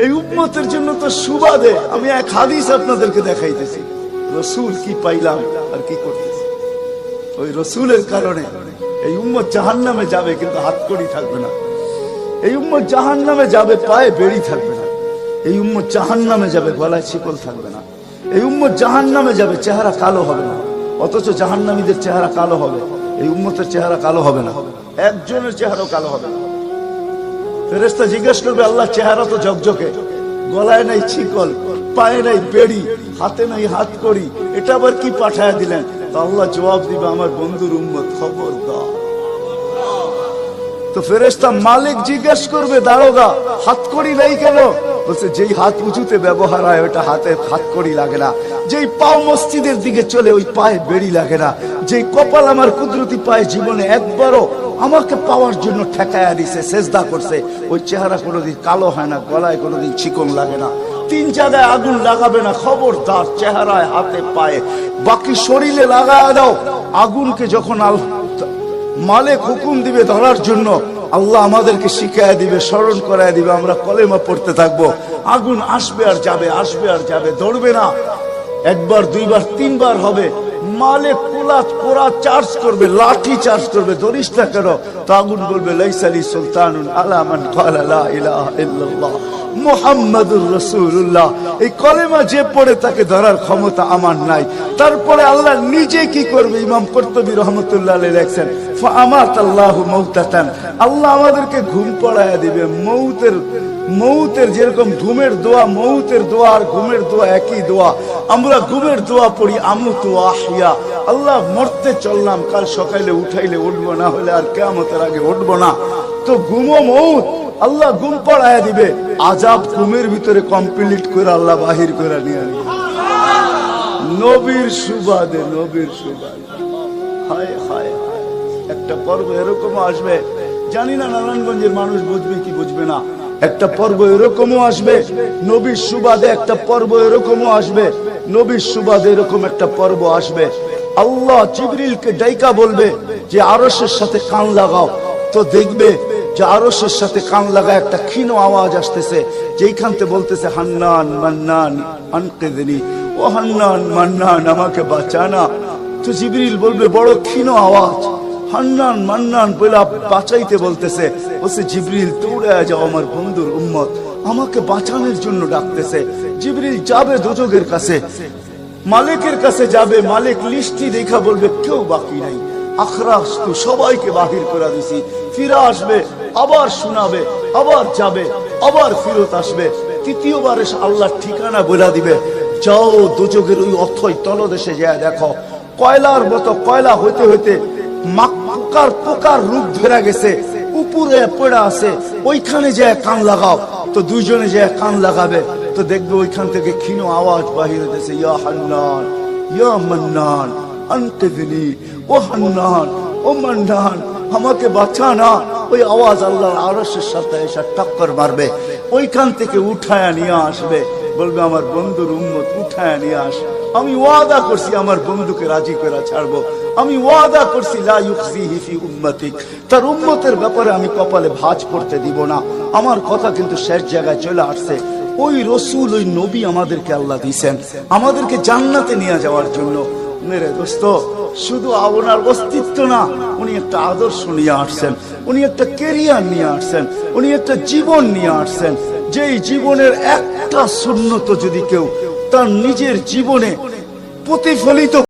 এই উম্মতের জন্য তো সুবাদে আমি এক হাদিস আপনাদেরকে দেখাইতেছি। রসুল কি পাইলাম আর কি করতেছি। ওই রসুলের কারণে এই উম্মত জাহান্নামে যাবে, কিন্তু হাতকড়ি থাকবে না। এই উম্মত জাহান্নামে যাবে, পায়ে বেড়ি থাকবে না। এই উম্মত জাহান্নামে যাবে, গলায় শিকল থাকবে না। এই উম্মত জাহান্নামে যাবে, চেহারা কালো হবে না। অথচ জাহান্নামীদের চেহারা কালো হবে, এই উম্মতের চেহারা কালো হবে না। একজনের চেহারাও কালো হবে না। ফেরেশতা জিজ্ঞেস করবে, আল্লাহ চেহারা তো ঝকঝকে, গলায় নাই শিকল, পায়ে নাই বেড়ি, হাতে নাই হাতকড়ি, এটা আবার কি পাঠায় দিলেন? তো আল্লাহ জবাব দিবে, আমার বন্ধুর উম্মত, খবরদার। তো ফেরেশতা মালিক জিজ্ঞেস করবে, দারোগা হাতকড়ি নাই কেন? বলছে, যেই হাত উঁচুতে ব্যবহার হয় ওটা হাতে হাতকড়ি লাগে না। যেই পাও মসজিদের দিকে চলে ওই পায়ে বেড়ি লাগে না। যেই কপাল আমার কুদরতি পায়ে জীবনে একবারও আমাকে পাওয়ার জন্য ঠেকায়া দিছে, সেজদা করছে, ওই চেহারা কোনোদিন কালো হয় না, গলায় কোনোদিন চিকন লাগে না। 3 জায়গায় আগুন লাগাবে না, খবরদার। চেহারায়, হাতে, পায়ে, বাকি শরীরে লাগায় দাও। আগুনকে যখন মালিক হুকুম দিবে ধরার জন্য, আল্লাহ আমাদেরকে শিখায় দিবে, স্মরণ করায় দিবে, আমরা কলেমা পড়তে থাকবো। আগুন আসবে আর যাবে, আসবে আর যাবে, ধরবে না। 1 বার 2 বার 3 বার হবে। মালিক কোরা চার্জ করবে, লাঠি চার্জ করবে, ধরিস না কেন? তো আগুন বলবে, লাইসালি সুলতানুন আলা মান ক্বালা লা ইলাহা ইল্লাল্লাহ মুহাম্মাদুর রাসূলুল্লাহ। এই কলেমা যে পড়ে তাকে ধরার ক্ষমতা আমার নাই। তারপরে আল্লাহ নিজে কি করবে? ইমাম কুরতুবী রাহমাতুল্লাহ আলাইহি লেখেন, ফাআমাতাল্লাহু মাউতাতান, আল্লাহ আমাদেরকে ঘুম পড়ায়া দিবে। মৌতের যেরকম ঘুমের দোয়া, মৌতের দোয়া আর ঘুমের দোয়া একই দোয়া। আমরা ঘুমের দোয়া পড়ি, আমুতু আহিয়া, আল্লাহ মরতে চললাম, কাল সকালে উঠাইলে উঠবো, না হলে আর কিয়ামতের আগে উঠবো না। তো ঘুমো মৌত, আল্লাহ ঘুম পড়ায়া দিবে। আযাব ঘুমের ভিতরে কমপ্লিট করে আল্লাহ বাহির করে নিয়ে আনবে। নবীর সুবাদে, নবীর সুবাদে। হায় হায় হায়, একটা পর্ব এরকমও আসবে, জানি না নারায়ণগঞ্জের মানুষ বুঝবে কি বুঝবে না। একটা পর্ব এরকমও আসবে নবীর সুবাদে, একটা পর্ব এরকমও আসবে নবীর সুবাদে, এরকম একটা পর্ব আসবে। আল্লাহ জিবরিলকে ডাইকা বলবে যে আরশের সাথে কান লাগাও। তো দেখবে যে আরশের সাথে কান লাগা একটা ক্ষীণ আওয়াজ আসতেছে, যেইখানতে বলতেছে, হান্নান মান্নান আনকিযনি, ও হান্নান মান্নান আমাকে বাঁচানা। তো জিবরিল বলবে, বড় ক্ষীণ আওয়াজ, হান্নান মান্নান বলে বাঁচাইতে বলতেছে। বলছে, জিবরিল দৌড়ে যাও, আমার বন্ধুর উম্মত আমাকে বাঁচানোর জন্য ডাকতেছে। জিবরিল যাবে দোজখের কাছে, মালিকের কাছে যাবে। মালিক লিস্টি দেখা বলবে, কেউ বাকি নাই, আখরাস তো সবাইকে বাহির করে দিছি। ফিরে আসবে, আবার শোনাবে, আবার যাবে, আবার ফিরত আসবে। তৃতীয়বার এসে আল্লাহর ঠিকানা বলে দিবে, যাও দোজখের ওই অথই তলদেশে যায় দেখো, কয়লার মতো কয়লা হইতে হইতে পোকার রূপ ধরে গেছে, উপরে পড়ে আছে, ওইখানে যে কান লাগাও। তো দুইজনে যে কান লাগাবে, তো দেখবে ওইখান থেকে ক্ষীণ আওয়াজ বাহির হইতেছে, ইয়া হান্নান ইয়া মান্নান আনকিযনি, ও হান্নান ও মান্নান আমাকে বাঁচানা। ওই আওয়াজ আল্লাহর আরশের সাথে এসে টক্কর মারবে, ওইখান থেকে উঠায়া নিয়ে আসবে। বলবে, আমার বন্ধুর উম্মত উঠায়া নিয়ে আস, আমি ওয়াদা করছি আমার বন্ধুকে রাজি করে ছাড়বো। আমি ওয়াদা করছি, লা ইউখজিহি ফি উম্মতিক, তার উম্মতের ব্যাপারে আমি কপালে ভাঁজ করতে দিব না। আমার কথা কিন্তু শেষ জায়গায় চলে আসছে। ওই রসুল, ওই নবী আমাদেরকে আল্লাহ দিয়েছেন আমাদেরকে জান্নাতে নিয়ে যাওয়ার জন্য। মেরে দোস্ত, শুধু ওনার অস্তিত্ব না, উনি একটা আদর্শ নিয়ে আসছেন, উনি একটা ক্যারিয়ার নিয়ে আসছেন, উনি একটা জীবন নিয়ে আসছেন। যেই জীবনের একটা সুন্নত যদি কেউ তার নিজের জীবনে প্রতিফলিত